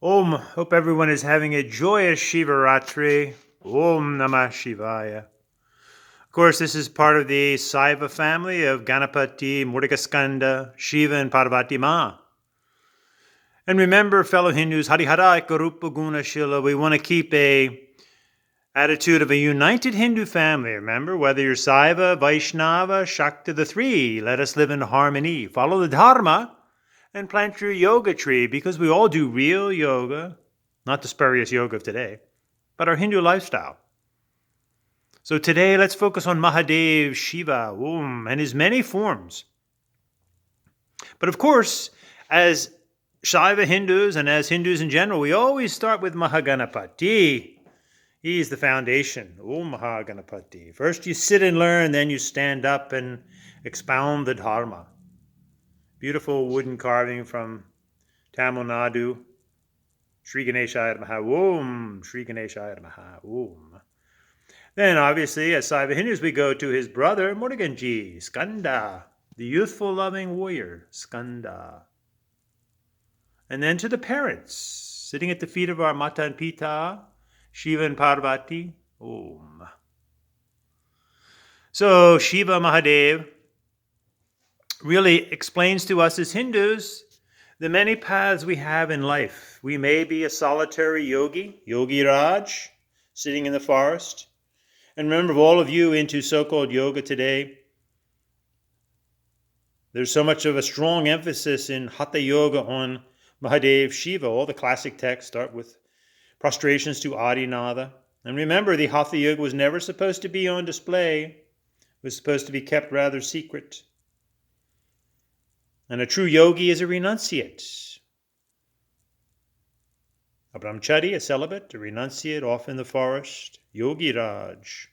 Om. Hope everyone is having a joyous Shivaratri. Om Namah Shivaya. Of course, this is part of the Saiva family of Ganapati, Murtigaskanda, Shiva, and Parvati Maha. And remember, fellow Hindus, Harihara Ekarupa Guna Shila, we want to keep a attitude of a united Hindu family. Remember, whether you're Saiva, Vaishnava, Shakta, the three, let us live in harmony. Follow the Dharma and plant your yoga tree, because we all do real yoga, not the spurious yoga of today, but our Hindu lifestyle. So today, let's focus on Mahadev, Shiva, and his many forms. But of course, as Shaiva Hindus and as Hindus in general, we always start with Mahaganapati. He's the foundation. Om Mahaganapati. First you sit and learn, then you stand up and expound the Dharma. Beautiful wooden carving from Tamil Nadu. Sri Ganeshaya Maha Om. Sri Ganeshaya Maha Om. Then obviously, as Saiva Hindus, we go to his brother, Muruganji, Skanda, the youthful loving warrior, Skanda. And then to the parents, sitting at the feet of our Mata and Pita, Shiva and Parvati, Om. So Shiva Mahadev really explains to us as Hindus the many paths we have in life. We may be a solitary yogi, Yogi Raj, sitting in the forest. And remember, all of you into so-called yoga today, there's so much of a strong emphasis in Hatha Yoga on Mahadev Shiva. All the classic texts start with prostrations to Adinatha. And remember, the Hatha Yoga was never supposed to be on display. It was supposed to be kept rather secret. And a true yogi is a renunciate. A brahmachari, a celibate, a renunciate off in the forest, Yogi Raj.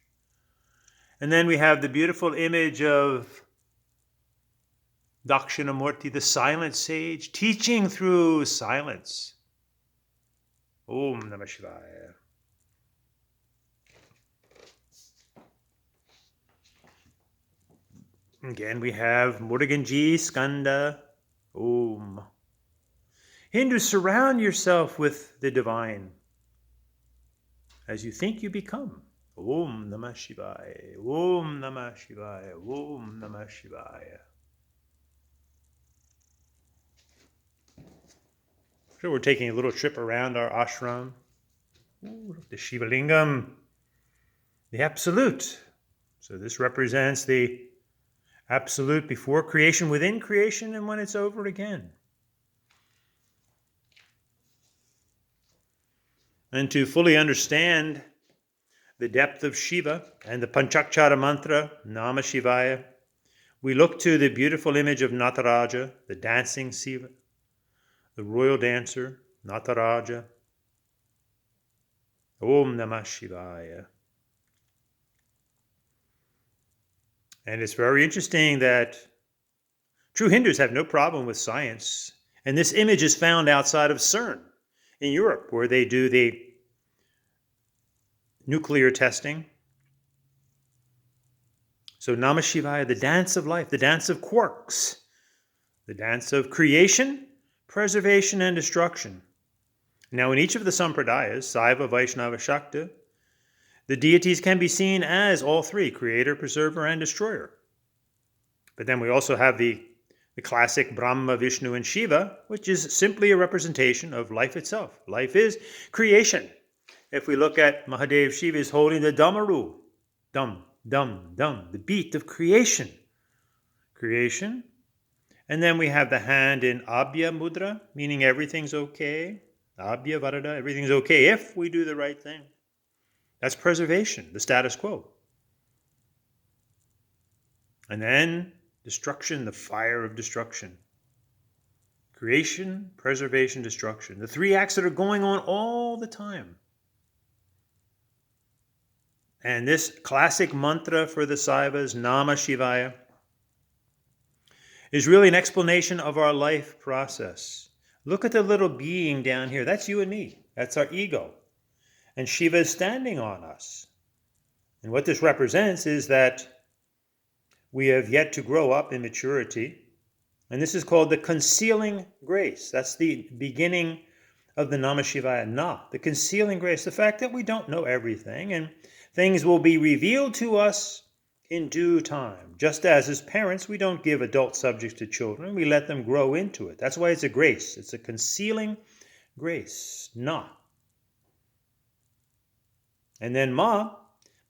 And then we have the beautiful image of Dakshinamurti, the silent sage, teaching through silence. Om Namah Shivaya. Again, we have Muruganji, Skanda, Om. Hindus, surround yourself with the divine. As you think, you become. Om Namah Shivaya, Om Namah Shivaya, Om Namah Shivaya. So we're taking a little trip around our ashram. The Shiva Lingam, the Absolute. So this represents the Absolute before creation, within creation, and when it's over again. And to fully understand the depth of Shiva and the Panchakshara mantra, Nama Shivaya, we look to the beautiful image of Nataraja, the dancing Shiva, the royal dancer, Nataraja. Om Namah Shivaya. And it's very interesting that true Hindus have no problem with science. And this image is found outside of CERN in Europe, where they do the nuclear testing. So Namah Shivaya, the dance of life, the dance of quarks, the dance of creation, preservation, and destruction. Now in each of the Sampradayas, Saiva, Vaishnava, Shakta, the deities can be seen as all three, creator, preserver, and destroyer. But then we also have the classic Brahma, Vishnu, and Shiva, which is simply a representation of life itself. Life is creation. If we look at Mahadev, Shiva is holding the Damaru, dum, dum, dum, the beat of creation. Creation. And then we have the hand in Abhya Mudra, meaning everything's okay. Abhya Varada, everything's okay if we do the right thing. That's preservation, the status quo. And then destruction, the fire of destruction. Creation, preservation, destruction. The three acts that are going on all the time. And this classic mantra for the Saivas, Nama Shivaya, is really an explanation of our life process. Look at the little being down here. That's you and me. That's our ego. And Shiva is standing on us. And what this represents is that we have yet to grow up in maturity. And this is called the concealing grace. That's the beginning of the Namah Shivaya Na, the concealing grace, the fact that we don't know everything, and things will be revealed to us in due time. Just as parents, we don't give adult subjects to children, we let them grow into it. That's why it's a grace. It's a concealing grace, Na. And then Ma.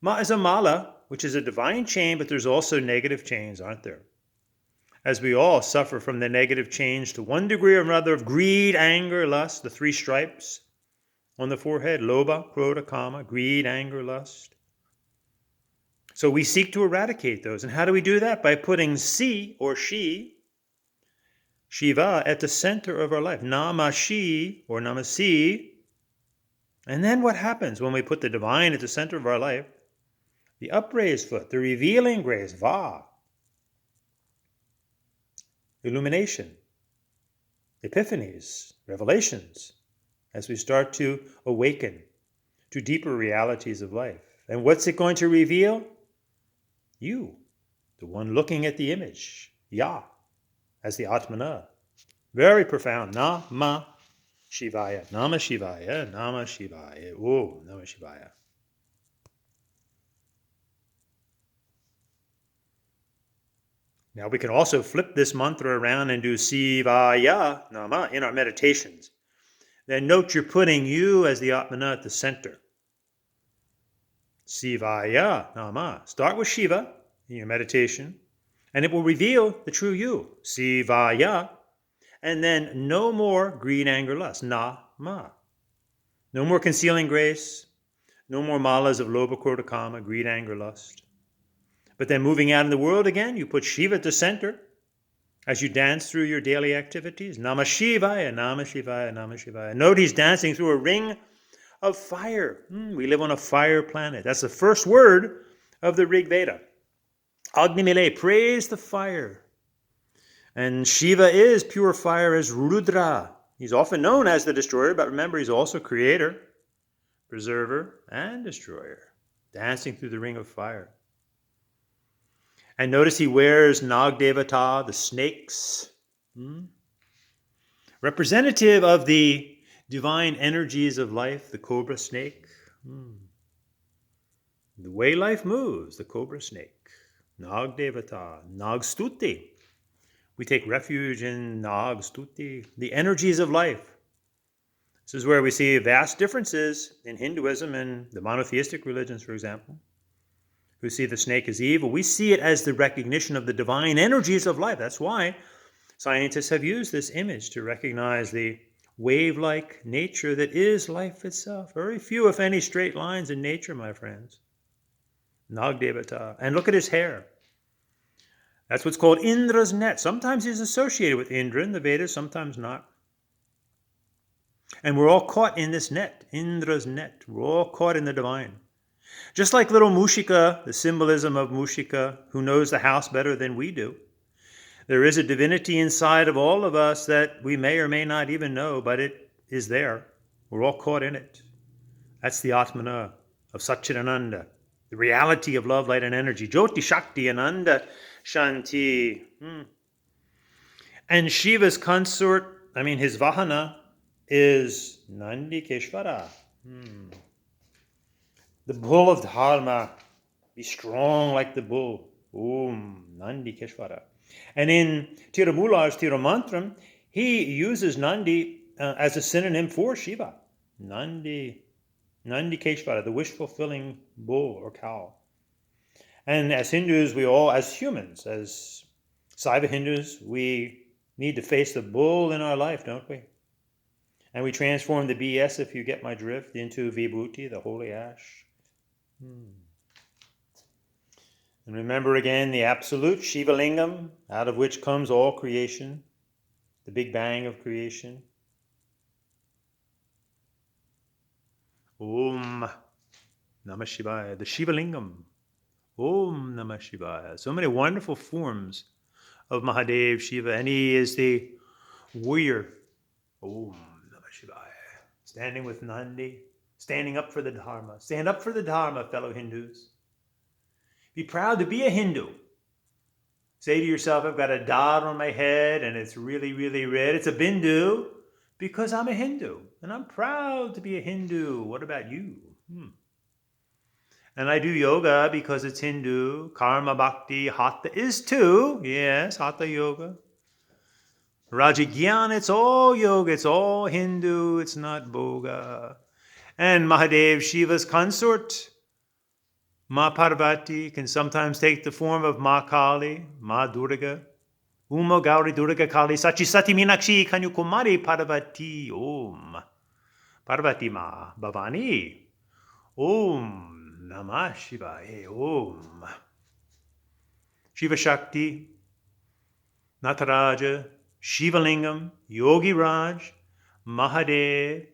Ma is a mala, which is a divine chain, but there's also negative chains, aren't there? As we all suffer from the negative chains to one degree or another of greed, anger, lust, the three stripes on the forehead, lobha, krodha, kama, greed, anger, lust. So we seek to eradicate those. And how do we do that? By putting Si or She, Shiva, at the center of our life. Namashi or Namasi. And then what happens when we put the divine at the center of our life? The upraised foot, the revealing grace, Va. Illumination, epiphanies, revelations, as we start to awaken to deeper realities of life. And what's it going to reveal? You, the one looking at the image, Ya, as the Atmana. Very profound. Nama Shivaya, Nama Shivaya, Nama Shivaya, Oh, Nama Shivaya. Now we can also flip this mantra around and do Sivaya Nama in our meditations. Then note you're putting you as the Atmana at the center. Sivaya Nama. Start with Shiva in your meditation, and it will reveal the true you. Sivaya. And then no more greed, anger, lust. Na-ma. No more concealing grace. No more malas of lobha, krodha, kama, greed, anger, lust. But then moving out in the world again, you put Shiva at the center as you dance through your daily activities. Namah Shivaya, Namah Shivaya, Namah Shivaya. Note he's dancing through a ring of fire. We live on a fire planet. That's the first word of the Rig Veda. Agni Mile, praise the fire. And Shiva is pure fire as Rudra. He's often known as the destroyer, but remember he's also creator, preserver, and destroyer, dancing through the ring of fire. And notice he wears Nag Devata, the snakes, representative of the divine energies of life, the cobra snake. The way life moves, the cobra snake. Nag Devata, Nag Stuti. We take refuge in Nag Stuti, the energies of life. This is where we see vast differences in Hinduism and the monotheistic religions, for example, who see the snake as evil. We see it as the recognition of the divine energies of life. That's why scientists have used this image to recognize the wave-like nature that is life itself. Very few, if any, straight lines in nature, my friends. Nag Devata. And look at his hair. That's what's called Indra's net. Sometimes he's associated with Indra in the Vedas, sometimes not. And we're all caught in this net, Indra's net. We're all caught in the divine. Just like little Mushika, the symbolism of Mushika, who knows the house better than we do. There is a divinity inside of all of us that we may or may not even know, but it is there. We're all caught in it. That's the Atmana of Satchidananda, the reality of love, light, and energy. Jyoti, Shakti, Ananda, Shanti. And Shiva's consort, his Vahana, is Nandikeshvara. The bull of Dharma. Be strong like the bull. Nandikeshvara. And in Tirumalar's Tirumantram, he uses Nandi as a synonym for Shiva. Nandikeshvara, the wish-fulfilling bull or cow. And as Hindus, as humans, as Saiva Hindus, we need to face the bull in our life, don't we? And we transform the BS, if you get my drift, into Vibhuti, the holy ash. And remember again the absolute Shiva Lingam, out of which comes all creation, the Big Bang of creation. Om Namah Shivaya, the Shiva Lingam. Om Namah Shivaya. So many wonderful forms of Mahadev Shiva, and he is the warrior. Om Namah Shivaya. standing with Nandi, standing up for the Dharma. Stand up for the Dharma, fellow Hindus. Be proud to be a Hindu. Say to yourself, I've got a dot on my head and it's really, really red. It's a bindu because I'm a Hindu and I'm proud to be a Hindu. What about you? And I do yoga because it's Hindu. Karma Bhakti, Hatha is too. Yes, Hatha yoga. Rajagyan, it's all yoga. It's all Hindu. It's not Boga. And Mahadev, Shiva's consort, Ma Parvati, can sometimes take the form of Ma Kali, Ma Durga. Uma Gauri Durga Kali Sachi Sati Minakshi Kanyakumari Parvati Om. Parvati Ma Bhavani. Om Namah Shivaya Om. Shiva Shakti, Nataraja, Shivalingam, Yogi Raj, Mahadev,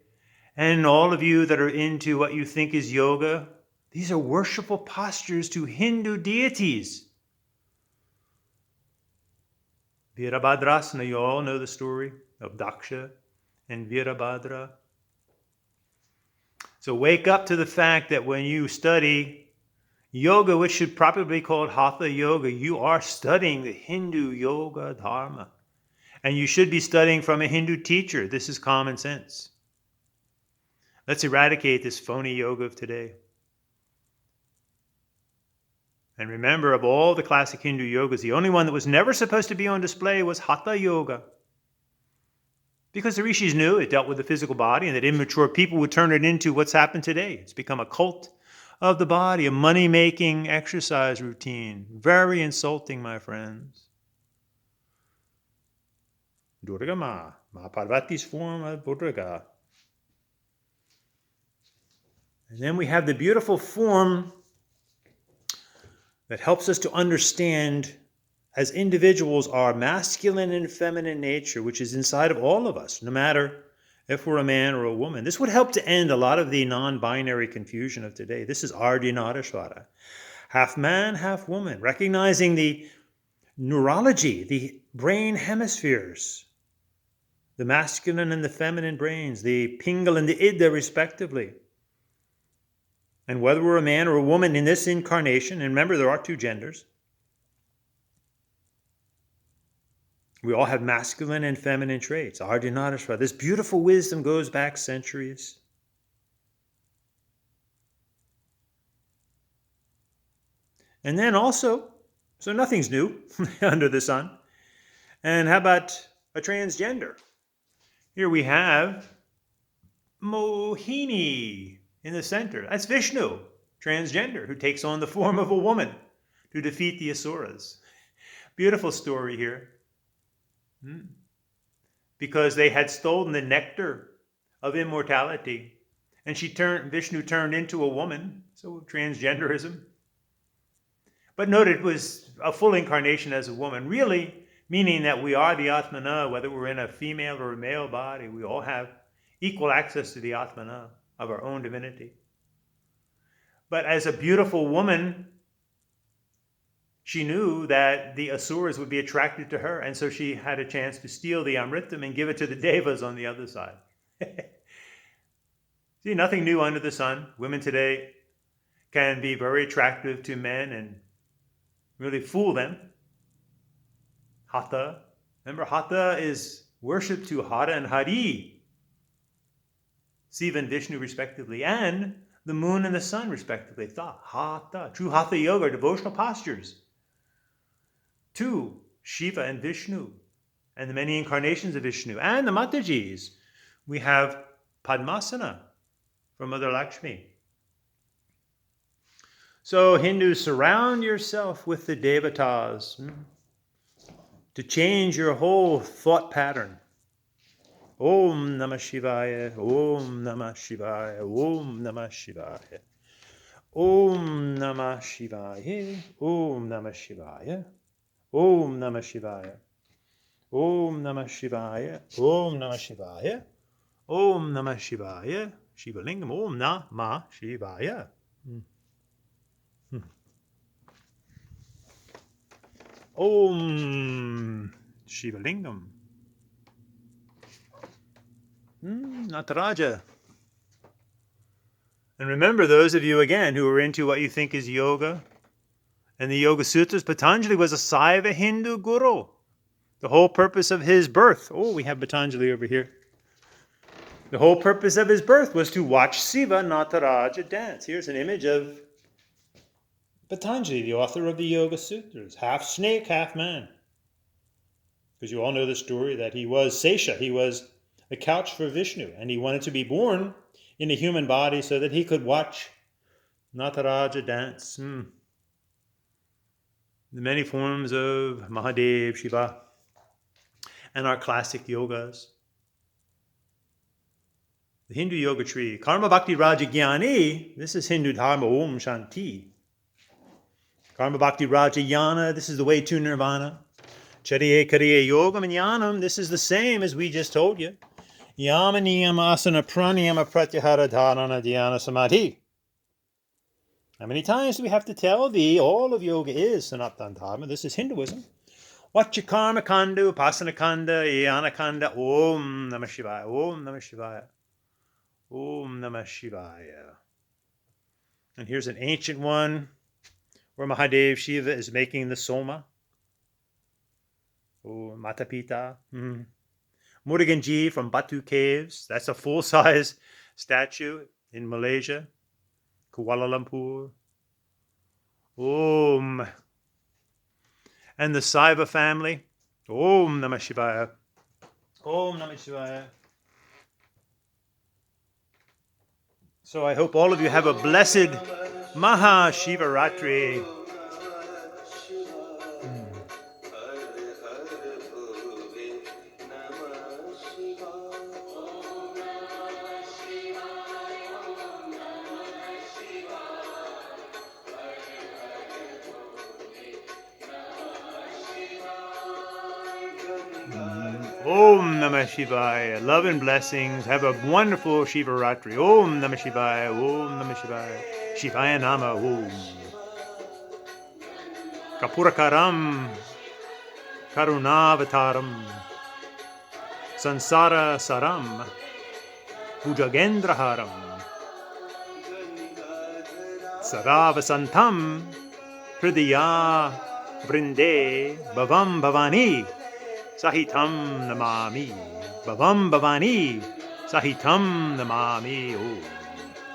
and all of you that are into what you think is yoga, these are worshipful postures to Hindu deities. Virabhadrasana, you all know the story of Daksha and Virabhadra. So wake up to the fact that when you study yoga, which should probably be called Hatha Yoga, you are studying the Hindu yoga dharma. And you should be studying from a Hindu teacher. This is common sense. Let's eradicate this phony yoga of today. And remember, of all the classic Hindu yogas, the only one that was never supposed to be on display was Hatha Yoga. Because the rishis knew it dealt with the physical body and that immature people would turn it into what's happened today. It's become a cult of the body, a money-making exercise routine. Very insulting, my friends. Durga Ma, Ma Parvati's form of Durga. And then we have the beautiful form that helps us to understand as individuals our masculine and feminine nature, which is inside of all of us, no matter if we're a man or a woman. This would help to end a lot of the non-binary confusion of today. This is Ardhinarishvara. Half man, half woman, recognizing the neurology, the brain hemispheres, the masculine and the feminine brains, the Pingal and the Ida respectively. And whether we're a man or a woman in this incarnation, and remember there are two genders, we all have masculine and feminine traits. Ardhinarishvara. This beautiful wisdom goes back centuries. And then also, so nothing's new under the sun. And how about a transgender? Here we have Mohini in the center. That's Vishnu, transgender, who takes on the form of a woman to defeat the Asuras. Beautiful story here. Because they had stolen the nectar of immortality, and Vishnu turned into a woman, so transgenderism. But note it was a full incarnation as a woman, really meaning that we are the Atmana, whether we're in a female or a male body, we all have equal access to the Atmana of our own divinity. But as a beautiful woman, she knew that the Asuras would be attracted to her, and so she had a chance to steal the Amritam and give it to the Devas on the other side. See, nothing new under the sun. Women today can be very attractive to men and really fool them. Hatha. Remember, Hatha is worship to Hara and Hari, Siva and Vishnu respectively, and the moon and the sun respectively. Hatha. True Hatha yoga are devotional postures to Shiva and Vishnu and the many incarnations of Vishnu. And the Matajis. We have Padmasana from Mother Lakshmi. So Hindus, surround yourself with the Devatas to change your whole thought pattern. Om Namah Shivaya, Om Namah Shivaya, Om Namah Shivaya. Om Namah Shivaya, Om Namah Shivaya, Om Namah Shivaya, Om Namah Shivaya, Om Namah Shivaya, Om Namah Shivaya, Shivalingam, Om Namah Shivaya. Om Shivalingam. Nataraja. And remember, those of you, again, who are into what you think is yoga and the Yoga Sutras, Patanjali was a Saiva Hindu guru. The whole purpose of his birth, oh, we have Patanjali over here. The whole purpose of his birth was to watch Siva Nataraja dance. Here's an image of Patanjali, the author of the Yoga Sutras, half snake, half man. Because you all know the story that he was Sesha, he was a couch for Vishnu, and he wanted to be born in a human body so that he could watch Nataraja dance. The many forms of Mahadev, Shiva, and our classic yogas. The Hindu yoga tree. Karma Bhakti Raja Jnani, this is Hindu Dharma, Om Shanti. Karma Bhakti Raja Jnana, this is the way to Nirvana. Chariye Kariye Yoga Jnanam, this is the same as we just told you. Yama Niyama Asana Pranayama Pratyahara Dharana Dhyana Samadhi. How many times do we have to tell thee all of yoga is Sanatana Dharma? This is Hinduism. Vacha Karma Kanda, Upasana Kanda, Yana Kanda, Om Namah Shivaya, Om Namah Shivaya, Om Namah Shivaya. And here's an ancient one where Mahadev Shiva is making the Soma. Oh, Matapita. Muruganji from Batu Caves. That's a full-size statue in Malaysia. Kuala Lumpur. Om. And the Saiva family. Om Namah Shivaya. Om Namah Shivaya. So I hope all of you have a blessed Maha Shivaratri. Om Namah Shivaya. Love and blessings. Have a wonderful Shivaratri. Om Namah Shivaya. Om Namah Shivaya. Shivaya Nama Om. Kapurakaram. Karunavataram. Sansara Saram. Bhujagendraharam. Saravasantam. Hridaya Brinde Bhavam Bhavani. Sahitam Namami. Bhavam Bhavani. Sahitam Namami. Oh.